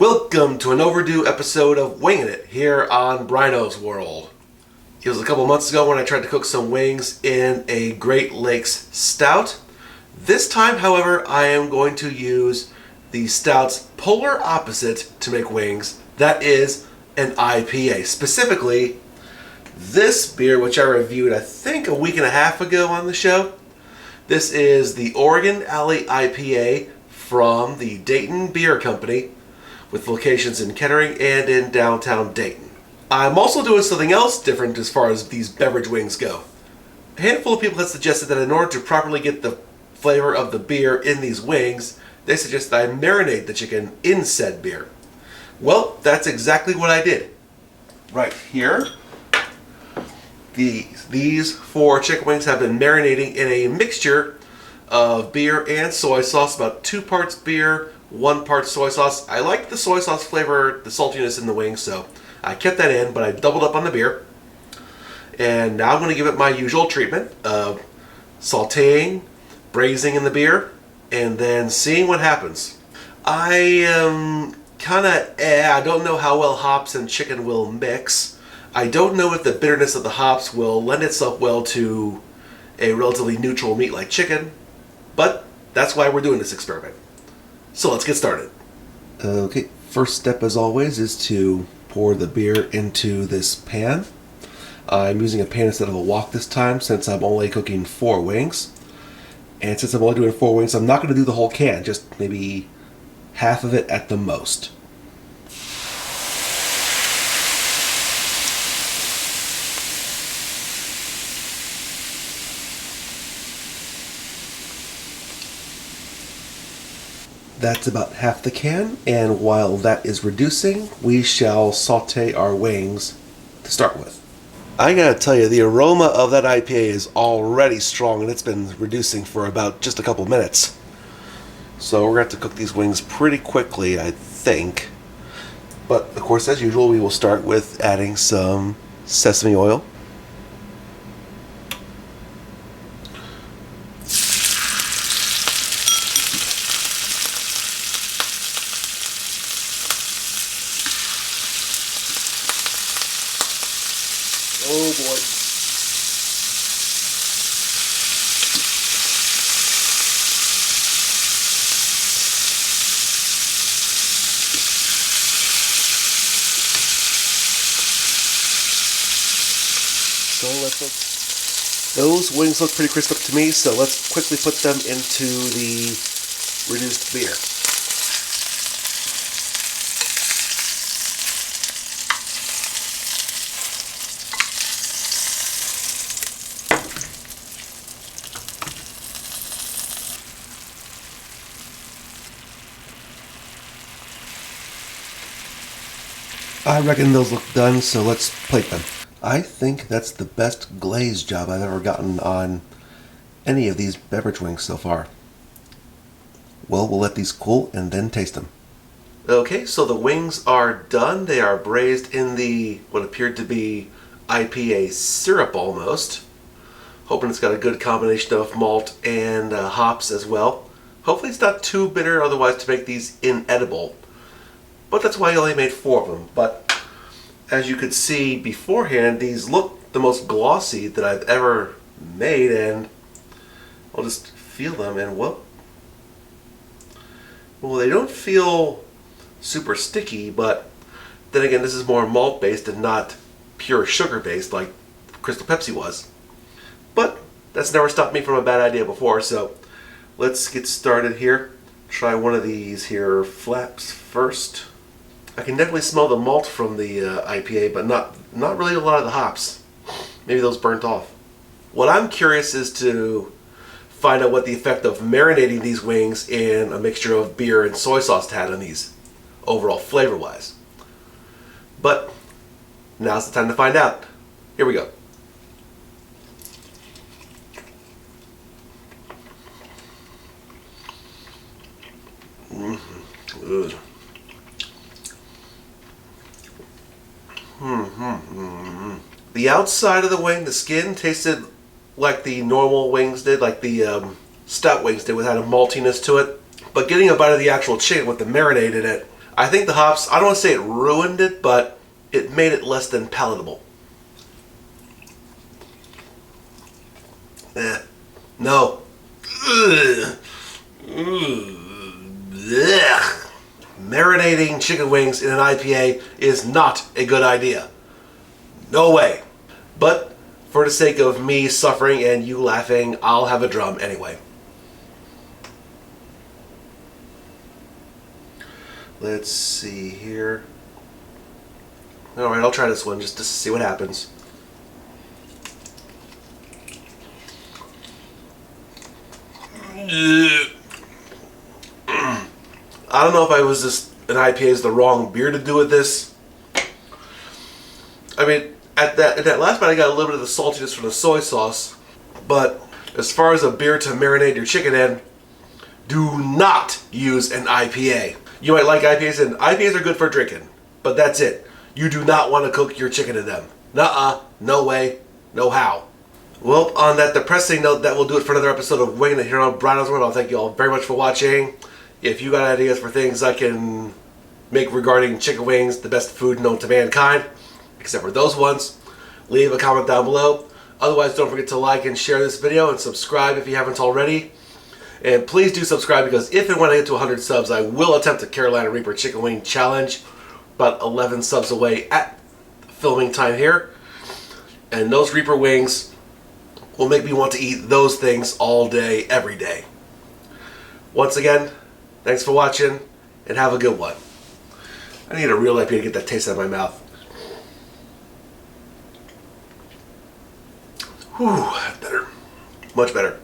Welcome to an overdue episode of Wingin It here on Bryno's World. It was a couple months ago when I tried to cook some wings in a Great Lakes stout. This time, however, I am going to use the stout's polar opposite to make wings. That is an IPA. Specifically, this beer, which I reviewed I think a week and a half ago on the show. This is the Oregon Alley IPA from the Dayton Beer Company, with locations in Kettering and in downtown Dayton. I'm also doing something else different as far as these beverage wings go. A handful of people have suggested that in order to properly get the flavor of the beer in these wings, they suggest that I marinate the chicken in said beer. Well, that's exactly what I did. Right here, these 4 chicken wings have been marinating in a mixture of beer and soy sauce, about 2 parts beer, 1 part soy sauce. I like the soy sauce flavor, the saltiness in the wings, so I kept that in, but I doubled up on the beer. And now I'm going to give it my usual treatment of sauteing, braising in the beer, and then seeing what happens. I am kind of I don't know how well hops and chicken will mix. I don't know if the bitterness of the hops will lend itself well to a relatively neutral meat like chicken, but that's why we're doing this experiment. So let's get started. Okay, first step as always is to pour the beer into this pan. I'm using a pan instead of a wok this time since I'm only cooking 4 wings. And since I'm only doing 4 wings, I'm not going to do the whole can, just maybe half of it at the most. That's about half the can, and while that is reducing, we shall saute our wings to start with. I gotta tell you, the aroma of that IPA is already strong, and it's been reducing for about just a couple minutes. So we're gonna have to cook these wings pretty quickly, I think. But of course, as usual, we will start with adding some sesame oil. Oh boy. So those wings look pretty crisp up to me, so let's quickly put them into the reduced beer. I reckon those look done, so let's plate them. I think that's the best glaze job I've ever gotten on any of these beverage wings so far. Well, we'll let these cool and then taste them. Okay, so the wings are done. They are braised in the what appeared to be IPA syrup almost. Hoping it's got a good combination of malt and hops as well. Hopefully it's not too bitter otherwise to make these inedible. But that's why I only made 4 of them. But as you could see beforehand, these look the most glossy that I've ever made, and I'll just feel them, and well, they don't feel super sticky, but then again, this is more malt based and not pure sugar based like Crystal Pepsi was. But that's never stopped me from a bad idea before, so let's get started here. Try one of these here flaps first. I can definitely smell the malt from the IPA, but not really a lot of the hops. Maybe those burnt off. What I'm curious is to find out what the effect of marinating these wings in a mixture of beer and soy sauce had on these, overall flavor-wise. But now's the time to find out. Here we go. The outside of the wing, the skin, tasted like the normal wings did, like the stout wings did, with had a maltiness to it. But getting a bite of the actual chicken with the marinade in it, I think the hops, I don't want to say it ruined it, but it made it less than palatable. No. Ugh. Ugh. Marinating chicken wings in an IPA is not a good idea. No way. But for the sake of me suffering and you laughing, I'll have a drum anyway. Let's see here. Alright, I'll try this one just to see what happens. I don't know if an IPA is the wrong beer to do with this. I mean, in that last bite I got a little bit of the saltiness from the soy sauce, but as far as a beer to marinate your chicken in, do not use an IPA. You might like IPAs, and IPAs are good for drinking, but that's it. You do not want to cook your chicken in them. Nuh-uh, no way, no how. Well, on that depressing note, that will do it for another episode of Wingin It here on Bryno's World. I'll thank you all very much for watching. If you got ideas for things I can make regarding chicken wings, the best food known to mankind, except for those ones, leave a comment down below. Otherwise, don't forget to like and share this video and subscribe if you haven't already. And please do subscribe, because if and when I get to 100 subs, I will attempt a Carolina Reaper Chicken Wing Challenge. About 11 subs away at filming time here. And those Reaper wings will make me want to eat those things all day, every day. Once again, thanks for watching, and have a good one. I need a real IPA to get that taste out of my mouth. Whew, better. Much better.